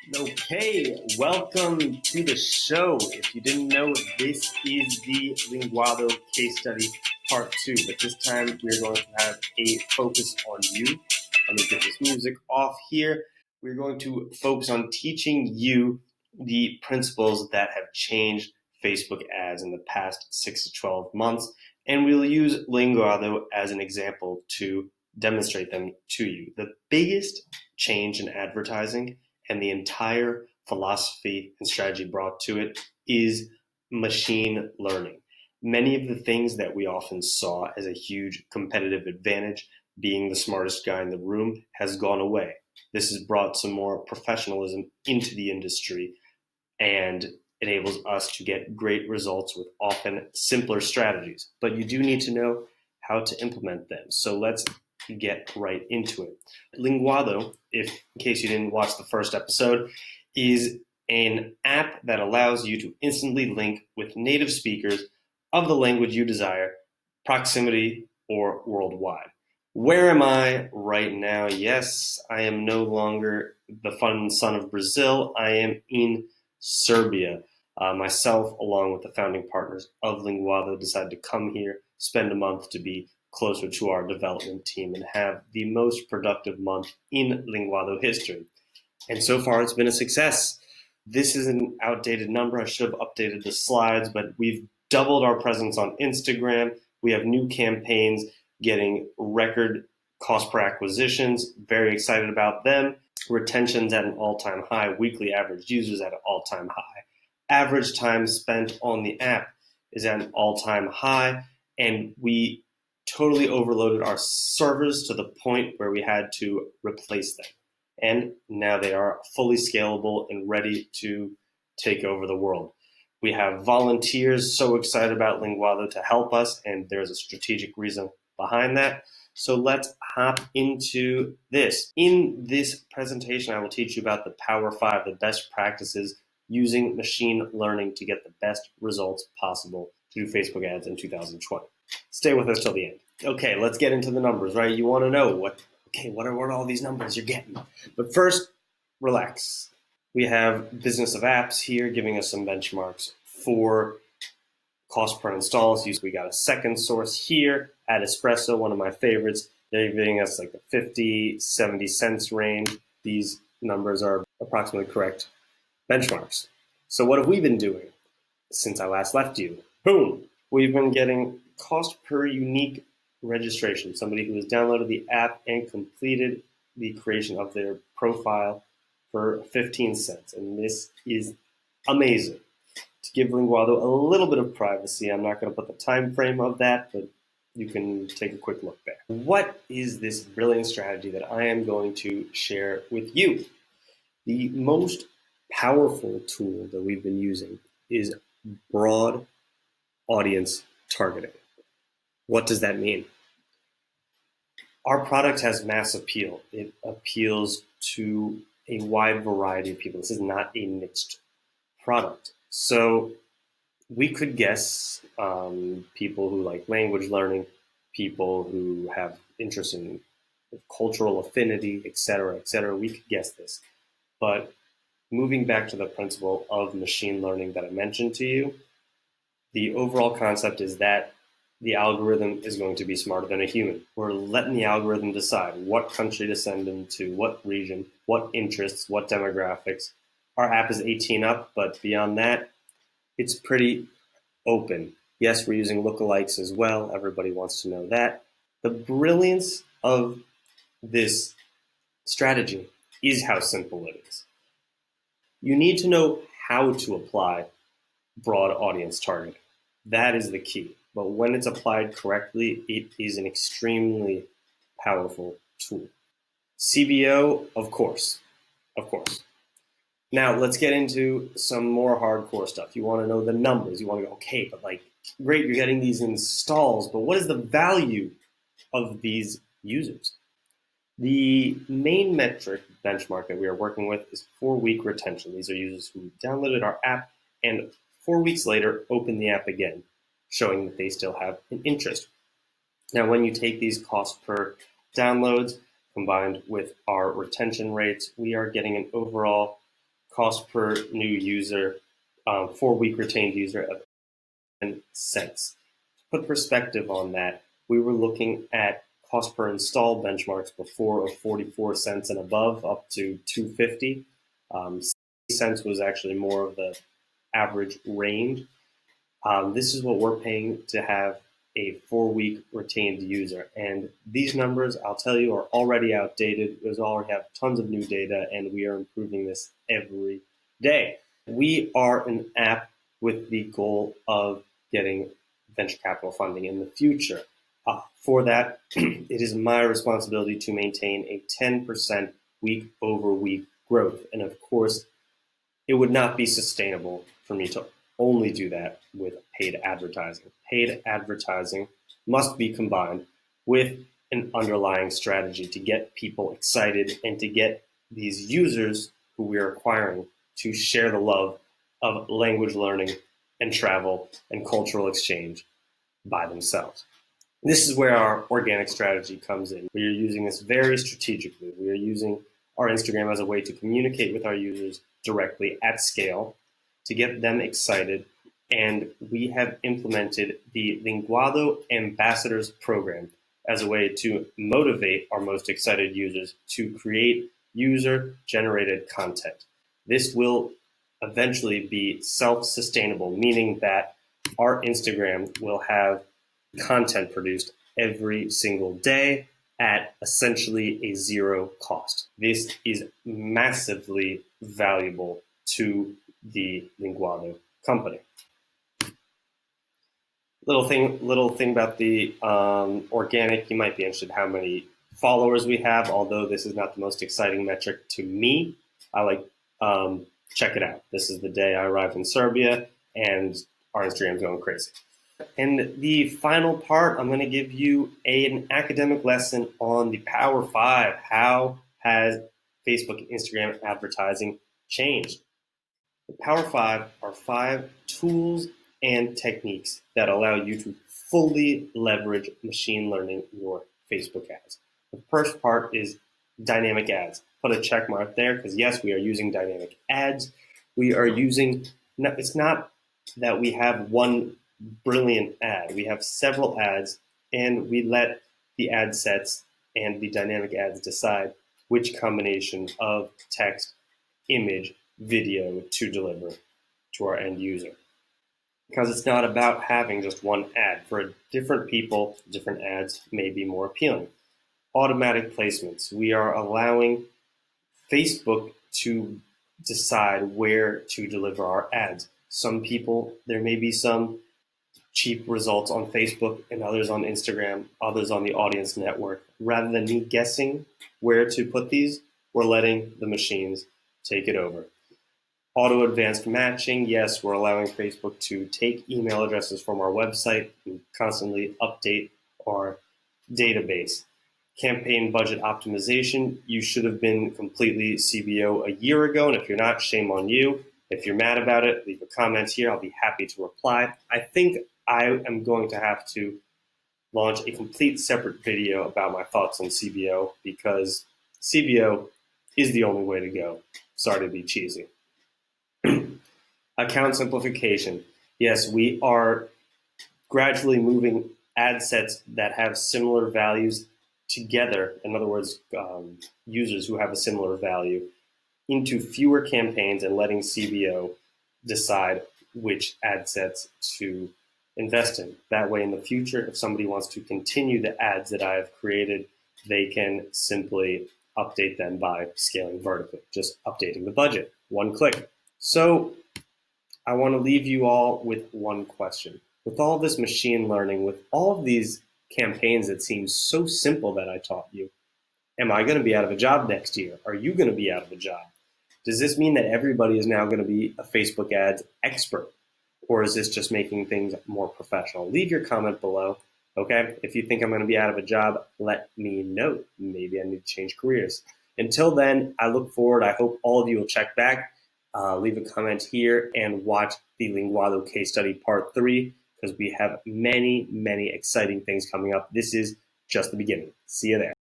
Okay, welcome to the show. If you didn't know, this is the Linguado case study part 2, but this time we're going to have a focus on you. Let me get this music off here. We're going to focus on teaching you the principles that have changed Facebook ads in the past 6 to 12 months, and we'll use Linguado as an example to demonstrate them to you. The biggest change in advertising and the entire philosophy and strategy brought to it is machine learning. Many of the things that we often saw as a huge competitive advantage, being the smartest guy in the room, has gone away. This has brought some more professionalism into the industry and enables us to get great results with often simpler strategies. But you do need to know how to implement them. So let's get right into it. Linguado, in case you didn't watch the first episode, is an app that allows you to instantly link with native speakers of the language you desire, proximity or worldwide. Where am I right now? Yes, I am no longer the fun son of Brazil. I am in Serbia. Myself, along with the founding partners of Linguado, decided to come here, spend a month to be closer to our development team, and have the most productive month in Linguado history. And so far, it's been a success. This is an outdated number. I should have updated the slides, but we've doubled our presence on Instagram. We have new campaigns getting record cost per acquisitions. Very excited about them. Retention's at an all-time high. Weekly average users at an all-time high. Average time spent on the app is at an all-time high. And we totally overloaded our servers to the point where we had to replace them. And now they are fully scalable and ready to take over the world. We have volunteers so excited about Linguado to help us, and there's a strategic reason behind that. So let's hop into this. In this presentation, I will teach you about the Power 5, the best practices using machine learning to get the best results possible to do Facebook ads in 2020. Stay with us till the end. Okay, let's get into the numbers, right? You want to know what are all these numbers you're getting? But first, relax. We have Business of Apps here giving us some benchmarks for cost per install. So we got a second source here at Espresso, one of my favorites. They're giving us like the 50, 70 cents range. These numbers are approximately correct benchmarks. So what have we been doing since I last left you? Boom! We've been getting cost per unique registration, somebody who has downloaded the app and completed the creation of their profile for 15 cents. And this is amazing. To give Linguado a little bit of privacy, I'm not going to put the time frame of that, but you can take a quick look there. What is this brilliant strategy that I am going to share with you? The most powerful tool that we've been using is broad audience targeting. What does that mean? Our product has mass appeal. It appeals to a wide variety of people. This is not a niched product. So we could guess people who like language learning, people who have interest in cultural affinity, et cetera, et cetera. We could guess this. But moving back to the principle of machine learning that I mentioned to you, the overall concept is that the algorithm is going to be smarter than a human. We're letting the algorithm decide what country to send them to, what region, what interests, what demographics. Our app is 18 up, but beyond that, it's pretty open. Yes, we're using lookalikes as well. Everybody wants to know that. The brilliance of this strategy is how simple it is. You need to know how to apply broad audience targeting. That is the key. But when it's applied correctly, it is an extremely powerful tool. CBO, of course. Now, let's get into some more hardcore stuff. You want to know the numbers. You want to go, okay, but like, great, you're getting these installs, but what is the value of these users? The main metric benchmark that we are working with is 4-week retention. These are users who downloaded our app and 4 weeks later open the app again, showing that they still have an interest. Now, when you take these cost per downloads combined with our retention rates, we are getting an overall cost per new user, 4-week retained user of 10 cents. To put perspective on that, we were looking at cost per install benchmarks before of 44 cents and above, up to 250. 60 cents was actually more of the average range. This is what we're paying to have a 4-week retained user. And these numbers, I'll tell you, are already outdated. We already have tons of new data, and we are improving this every day. We are an app with the goal of getting venture capital funding in the future. For that, it is my responsibility to maintain a 10% week over week growth. And of course, it would not be sustainable for me to only do that with paid advertising. Paid advertising must be combined with an underlying strategy to get people excited and to get these users who we are acquiring to share the love of language learning and travel and cultural exchange by themselves. This is where our organic strategy comes in. We are using this very strategically. We are using our Instagram as a way to communicate with our users directly at scale to get them excited. And we have implemented the Linguado Ambassadors program as a way to motivate our most excited users to create user-generated content. This will eventually be self-sustainable, meaning that our Instagram will have content produced every single day at essentially a zero cost. This is massively valuable to the Linguado company. Little thing about the organic, you might be interested in how many followers we have, although this is not the most exciting metric to me. I like, check it out. This is the day I arrived in Serbia, and our Instagram's going crazy. And the final part, I'm going to give you an academic lesson on the Power 5. How has Facebook and Instagram advertising changed? The Power 5 are 5 tools and techniques that allow you to fully leverage machine learning in your Facebook ads. The first part is dynamic ads. Put a check mark there because yes, we are using dynamic ads. We are using, it's not that we have one brilliant ad. We have several ads, and we let the ad sets and the dynamic ads decide which combination of text, image, video to deliver to our end user. Because it's not about having just one ad. For different people, different ads may be more appealing. Automatic placements. We are allowing Facebook to decide where to deliver our ads. Some people, there may be some cheap results on Facebook and others on Instagram, others on the Audience Network. Rather than me guessing where to put these, we're letting the machines take it over. Auto advanced matching, yes, we're allowing Facebook to take email addresses from our website and constantly update our database. Campaign budget optimization, you should have been completely CBO a year ago, and if you're not, shame on you. If you're mad about it, leave a comment here. I'll be happy to reply. I think I am going to have to launch a complete separate video about my thoughts on CBO because CBO is the only way to go. Sorry to be cheesy. Account simplification. Yes, we are gradually moving ad sets that have similar values together. In other words, users who have a similar value into fewer campaigns and letting CBO decide which ad sets to invest in. That way, in the future, if somebody wants to continue the ads that I have created, they can simply update them by scaling vertically, just updating the budget, one click. So I want to leave you all with one question. With all this machine learning, with all of these campaigns that seem so simple that I taught you, am I going to be out of a job next year? Are you going to be out of a job? Does this mean that everybody is now going to be a Facebook ads expert? Or is this just making things more professional? Leave your comment below, okay? If you think I'm going to be out of a job, let me know. Maybe I need to change careers. Until then, I look forward. I hope all of you will check back. Leave a comment here and watch the Linguado case study part 3 because we have many, many exciting things coming up. This is just the beginning. See you there.